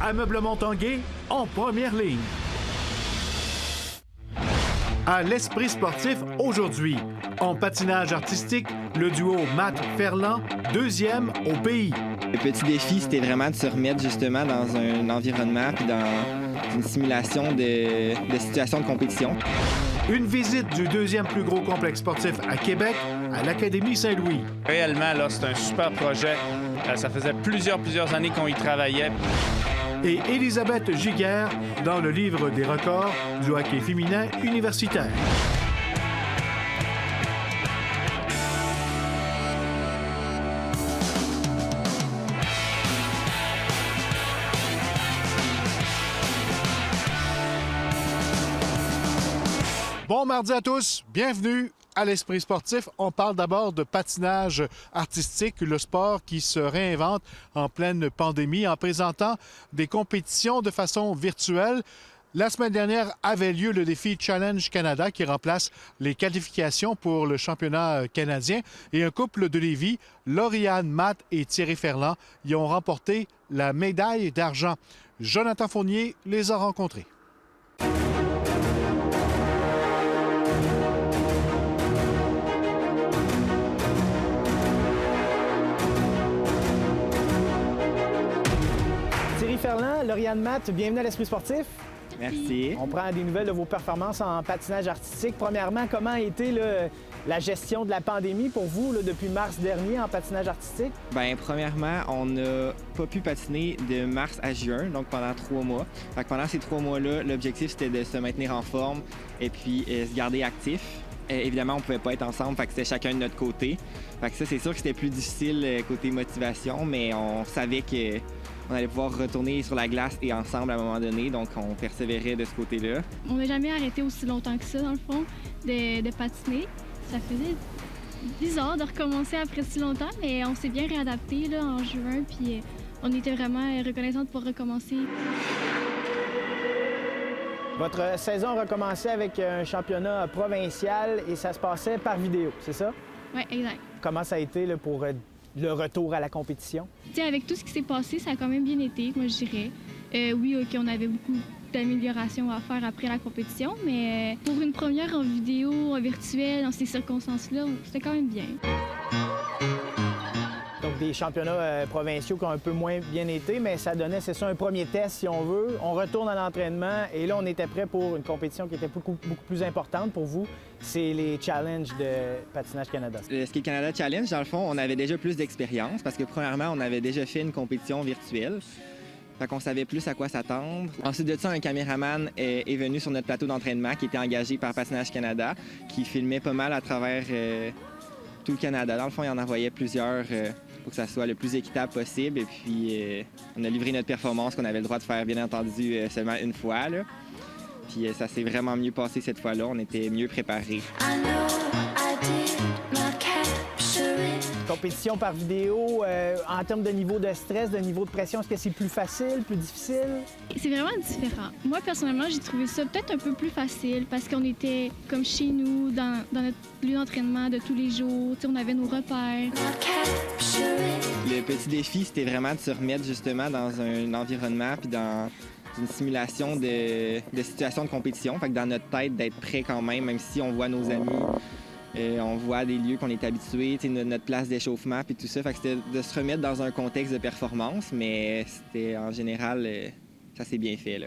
Ameublement Tanguay en première ligne. À l'Esprit sportif aujourd'hui, en patinage artistique, le duo Matt Ferland, deuxième au pays. Le petit défi, c'était vraiment de se remettre justement dans un environnement puis dans une simulation de situation de compétition. Une visite du deuxième plus gros complexe sportif à Québec, à l'Académie Saint-Louis. Réellement, là, c'est un super projet. Ça faisait plusieurs années qu'on y travaillait. Et Elisabeth Giguère dans le livre des records du hockey féminin universitaire. Bon mardi à tous, bienvenue à l'Esprit sportif. On parle d'abord de patinage artistique, le sport qui se réinvente en pleine pandémie en présentant des compétitions de façon virtuelle. La semaine dernière avait lieu le défi Challenge Canada qui remplace les qualifications pour le championnat canadien. Et un couple de Lévis, Lauriane Matt et Thierry Ferland, y ont remporté la médaille d'argent. Jonathan Fournier les a rencontrés. Ferland, Lauriane Matt, bienvenue à l'Esprit sportif. Merci. On prend des nouvelles de vos performances en patinage artistique. Premièrement, comment a été la gestion de la pandémie pour vous depuis mars dernier en patinage artistique? Bien, premièrement, on n'a pas pu patiner de mars à juin, donc pendant 3 mois. Fait que pendant ces 3 mois-là, l'objectif, c'était de se maintenir en forme et puis se garder actif. Évidemment, on ne pouvait pas être ensemble, fait que c'était chacun de notre côté. Fait que ça, c'est sûr que c'était plus difficile côté motivation, mais on savait qu'on allait pouvoir retourner sur la glace et ensemble à un moment donné, donc on persévérait de ce côté-là. On n'a jamais arrêté aussi longtemps que ça, dans le fond, de patiner. Ça faisait bizarre de recommencer après si longtemps, mais on s'est bien réadapté là, en juin, puis on était vraiment reconnaissante pour recommencer. Votre saison a recommencé avec un championnat provincial et ça se passait par vidéo, c'est ça? Oui, exact. Comment ça a été là, pour le retour à la compétition? T'sais, avec tout ce qui s'est passé, ça a quand même bien été, moi je dirais. Oui, OK, on avait beaucoup d'améliorations à faire après la compétition, mais pour une première en vidéo, en virtuel, dans ces circonstances-là, c'était quand même bien. Donc, des championnats provinciaux qui ont un peu moins bien été, mais ça donnait, c'est ça, un premier test, si on veut. On retourne à l'entraînement et là, on était prêt pour une compétition qui était beaucoup plus importante pour vous. C'est les challenges de Patinage Canada. Le Ski Canada Challenge, dans le fond, on avait déjà plus d'expérience parce que, premièrement, on avait déjà fait une compétition virtuelle. Fait qu'on savait plus à quoi s'attendre. Ensuite de ça, un caméraman est venu sur notre plateau d'entraînement qui était engagé par Patinage Canada, qui filmait pas mal à travers tout le Canada. Dans le fond, il en envoyait plusieurs pour que ça soit le plus équitable possible. Et puis, on a livré notre performance qu'on avait le droit de faire, bien entendu, seulement une fois. Là. Puis, ça s'est vraiment mieux passé cette fois-là. On était mieux préparés. Compétition par vidéo, en termes de niveau de stress, de niveau de pression, est-ce que c'est plus facile, plus difficile? C'est vraiment différent. Moi, personnellement, j'ai trouvé ça peut-être un peu plus facile parce qu'on était comme chez nous, dans notre lieu d'entraînement de tous les jours. T'sais, on avait nos repères. Le petit défi, c'était vraiment de se remettre justement dans un environnement puis dans une simulation de situation de compétition. Fait que dans notre tête, d'être prêt quand même si on voit nos amis. On voit des lieux qu'on est habitués, notre place d'échauffement puis tout ça. Fait que c'était de se remettre dans un contexte de performance, mais c'était en général, ça s'est bien fait. Là.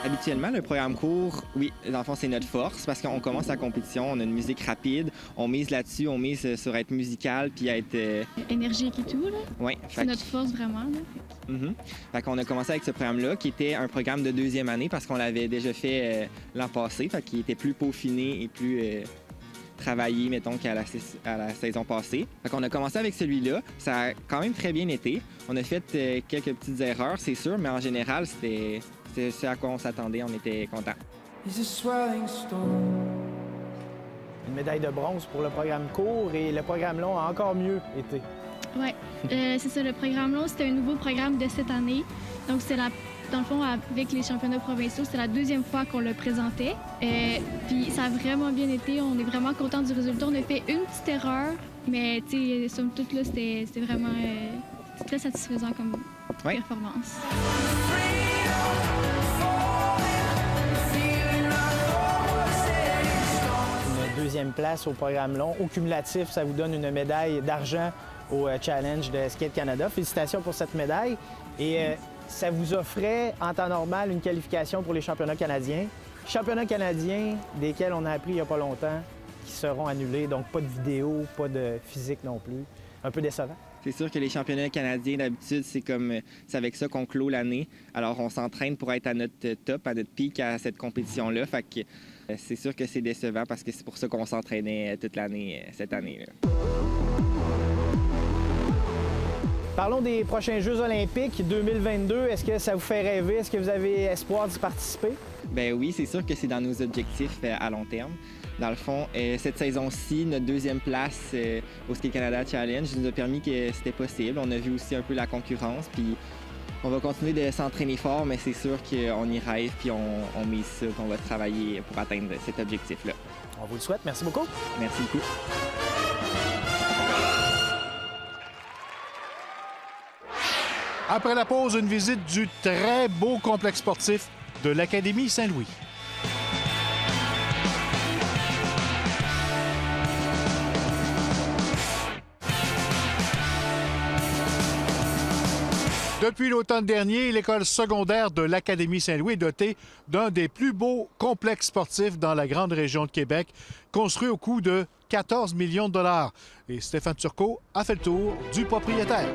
Habituellement, le programme court, oui, dans le fond, c'est notre force parce qu'on commence la compétition, on a une musique rapide, on mise là-dessus, on mise sur être musical puis être... Énergique et tout, là. Oui. C'est notre force, vraiment, là. Fait qu'on a commencé avec ce programme-là, qui était un programme de 2e année parce qu'on l'avait déjà fait l'an passé, fait qu'il était plus peaufiné et plus travaillé, mettons, qu'à la saison passée. Fait qu'on a commencé avec celui-là. Ça a quand même très bien été. On a fait quelques petites erreurs, c'est sûr, mais en général, c'était ce à quoi on s'attendait. On était contents. Une médaille de bronze pour le programme court et le programme long a encore mieux été. Oui, c'est ça. Le programme long, c'était un nouveau programme de cette année. Donc, c'est dans le fond, avec les championnats provinciaux, c'est la 2e fois qu'on le présentait. Puis ça a vraiment bien été. On est vraiment contents du résultat. On a fait une petite erreur, mais tu sais, somme toute, là, c'était vraiment très satisfaisant comme performance. Une deuxième place au programme long. Au cumulatif, ça vous donne une médaille d'argent au Challenge de Skate Canada. Félicitations pour cette médaille. Et ça vous offrait, en temps normal, une qualification pour les championnats canadiens. Championnats canadiens desquels on a appris il n'y a pas longtemps qui seront annulés. Donc, pas de vidéo, pas de physique non plus. Un peu décevant. C'est sûr que les championnats canadiens, d'habitude, c'est avec ça qu'on clôt l'année. Alors, on s'entraîne pour être à notre top, à notre pic à cette compétition-là. Fait que c'est sûr que c'est décevant parce que c'est pour ça qu'on s'entraînait toute l'année cette année-là. Parlons des prochains Jeux olympiques 2022. Est-ce que ça vous fait rêver? Est-ce que vous avez espoir d'y participer? Bien oui, c'est sûr que c'est dans nos objectifs à long terme. Dans le fond, cette saison-ci, notre deuxième place au Skate Canada Challenge nous a permis que c'était possible. On a vu aussi un peu la concurrence, puis on va continuer de s'entraîner fort, mais c'est sûr qu'on y rêve, puis on mise ça, qu'on va travailler pour atteindre cet objectif-là. On vous le souhaite. Merci beaucoup. Merci beaucoup. Après la pause, une visite du très beau complexe sportif de l'Académie Saint-Louis. Depuis l'automne dernier, l'école secondaire de l'Académie Saint-Louis est dotée d'un des plus beaux complexes sportifs dans la grande région de Québec, construit au coût de 14 millions de dollars. Et Stéphane Turcot a fait le tour du propriétaire.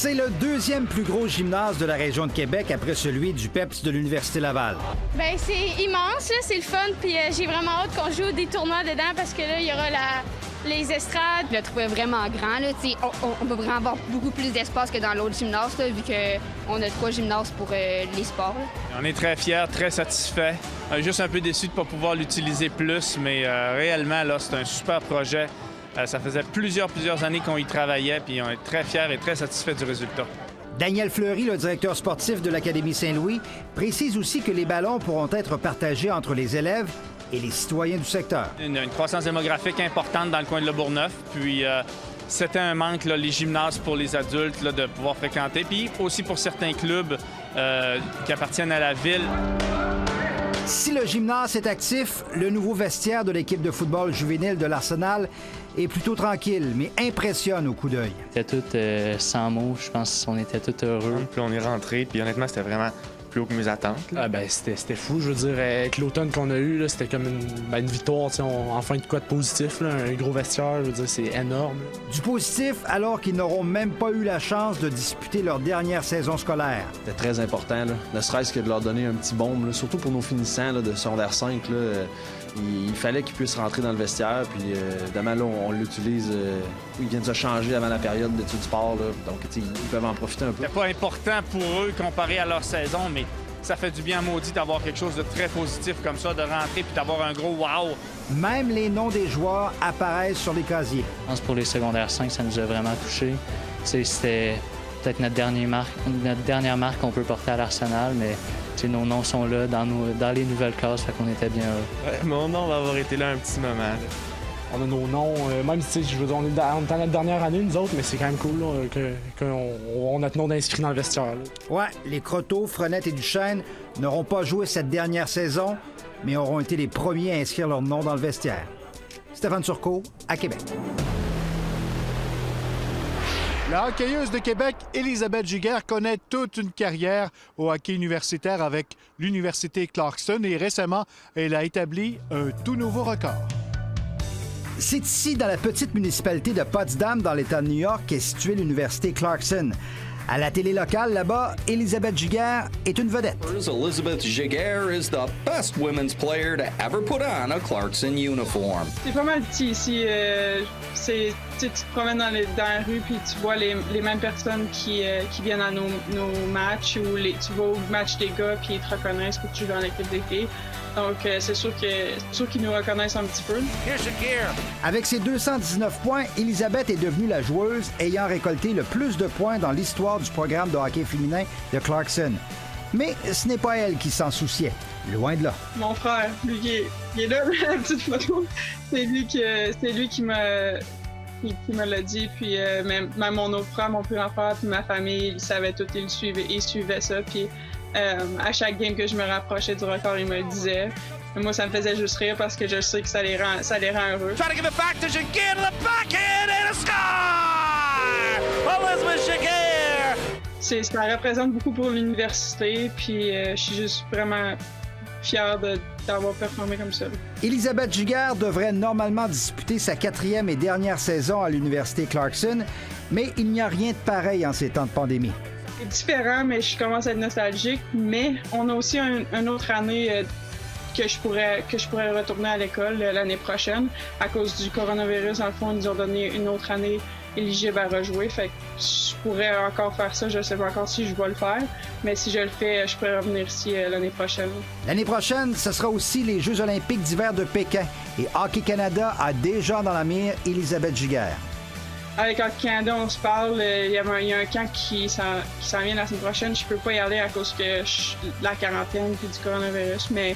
C'est le deuxième plus gros gymnase de la région de Québec après celui du PEPS de l'Université Laval. Bien, c'est immense, là, c'est le fun, puis j'ai vraiment hâte qu'on joue des tournois dedans parce que là, il y aura les estrades. Je le trouvais vraiment grand, là, on va vraiment avoir beaucoup plus d'espace que dans l'autre gymnase, là, vu qu'on a 3 gymnases pour les sports. Là. On est très fiers, très satisfaits. Juste un peu déçus de ne pas pouvoir l'utiliser plus, mais réellement, là, c'est un super projet. Ça faisait plusieurs années qu'on y travaillait, puis on est très fiers et très satisfaits du résultat. Daniel Fleury, le directeur sportif de l'Académie Saint-Louis, précise aussi que les ballons pourront être partagés entre les élèves et les citoyens du secteur. Une croissance démographique importante dans le coin de Le Bourgneuf, puis c'était un manque, là, les gymnases pour les adultes, là, de pouvoir fréquenter, puis aussi pour certains clubs qui appartiennent à la ville. Si le gymnase est actif, le nouveau vestiaire de l'équipe de football juvénile de l'Arsenal est plutôt tranquille, mais impressionne au coup d'œil. C'était tout sans mots, je pense qu'on était tous heureux. Puis on est rentré, puis honnêtement, c'était vraiment plus haut que mes attentes. Ah ben, c'était fou, je veux dire, avec l'automne qu'on a eu, là, c'était comme une victoire, enfin de quoi de positif, là, un gros vestiaire, je veux dire, c'est énorme. Du positif alors qu'ils n'auront même pas eu la chance de disputer leur dernière saison scolaire. C'était très important, là, ne serait-ce que de leur donner un petit baume, là, surtout pour nos finissants là, de secondaire 5. Là, il fallait qu'ils puissent rentrer dans le vestiaire, puis demain, là, on l'utilise. Ils viennent de se changer avant la période d'études sport, là, donc ils peuvent en profiter un peu. C'était pas important pour eux comparé à leur saison, mais ça fait du bien maudit d'avoir quelque chose de très positif comme ça, de rentrer puis d'avoir un gros wow. Même les noms des joueurs apparaissent sur les casiers. Je pense que pour les secondaires 5, ça nous a vraiment touchés. C'était peut-être notre dernière marque qu'on peut porter à l'Arsenal, mais nos noms sont là dans les nouvelles classes, fait qu'on était bien heureux. Ouais, mon nom va avoir été là un petit moment. Là. On a nos noms, même si je veux dire, on est dans notre dernière année, nous autres, mais c'est quand même cool qu'on a notre nom d'inscrit dans le vestiaire. Là. Ouais, les Croteau, Frenette et Duchesne n'auront pas joué cette dernière saison, mais auront été les premiers à inscrire leur nom dans le vestiaire. Stéphane Turcot, à Québec. La hockeyeuse de Québec, Élisabeth Giguère, connaît toute une carrière au hockey universitaire avec l'Université Clarkson et récemment, elle a établi un tout nouveau record. C'est ici, dans la petite municipalité de Potsdam, dans l'État de New York, qu'est située l'Université Clarkson. À la télé locale, là-bas, Élisabeth Giguère est une vedette. Elizabeth Giguère is the best women's player to ever put on a Clarkson uniform. C'est pas mal petit ici. Tu te promènes dans la rue puis tu vois les mêmes personnes qui viennent à nos matchs ou tu vas au match des gars puis ils te reconnaissent que tu joues dans l'équipe des filles. Donc, c'est sûr qu'ils nous reconnaissent un petit peu. Avec ses 219 points, Élisabeth est devenue la joueuse ayant récolté le plus de points dans l'histoire du programme de hockey féminin de Clarkson. Mais ce n'est pas elle qui s'en souciait. Loin de là. Mon frère, lui, il est là, la petite photo. C'est lui qui me l'a dit. Puis même mon autre frère, mon plus grand frère, puis ma famille, ils savaient tout, ils suivaient ça. Puis à chaque game que je me rapprochais du record, ils me le disaient. Et moi, ça me faisait juste rire parce que je sais que ça les rend heureux. Try to give it back to Giguère, the backhand and a score! Elizabeth Giguère! Ça représente beaucoup pour l'université, puis je suis juste vraiment fière d'avoir performé comme ça. Elisabeth Giguère devrait normalement disputer sa 4e et dernière saison à l'Université Clarkson, mais il n'y a rien de pareil en ces temps de pandémie. C'est différent, mais je commence à être nostalgique, mais on a aussi une autre année que je pourrais retourner à l'école l'année prochaine. À cause du coronavirus, dans le fond, ils nous ont donné une autre année éligible à rejouer. Fait que je pourrais encore faire ça. Je ne sais pas encore si je vais le faire. Mais si je le fais, je pourrais revenir ici l'année prochaine. L'année prochaine, ce sera aussi les Jeux olympiques d'hiver de Pékin. Et Hockey Canada a déjà dans la mire Elisabeth Giguère. Avec Hockey Canada, on se parle. Il y a un camp qui s'en vient la semaine prochaine. Je peux pas y aller à cause de la quarantaine et du coronavirus. Mais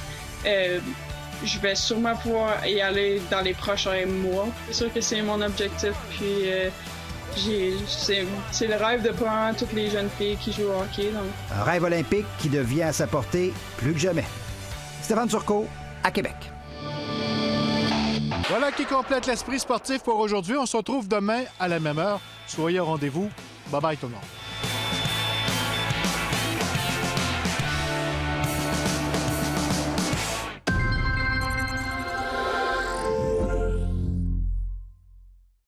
je vais sûrement pouvoir y aller dans les prochains mois. C'est sûr que c'est mon objectif, puis c'est le rêve de pas toutes les jeunes filles qui jouent au hockey. Donc. Un rêve olympique qui devient à sa portée plus que jamais. Stéphane Turcot, à Québec. Voilà qui complète l'esprit sportif pour aujourd'hui. On se retrouve demain à la même heure. Soyez au rendez-vous. Bye bye tout le monde.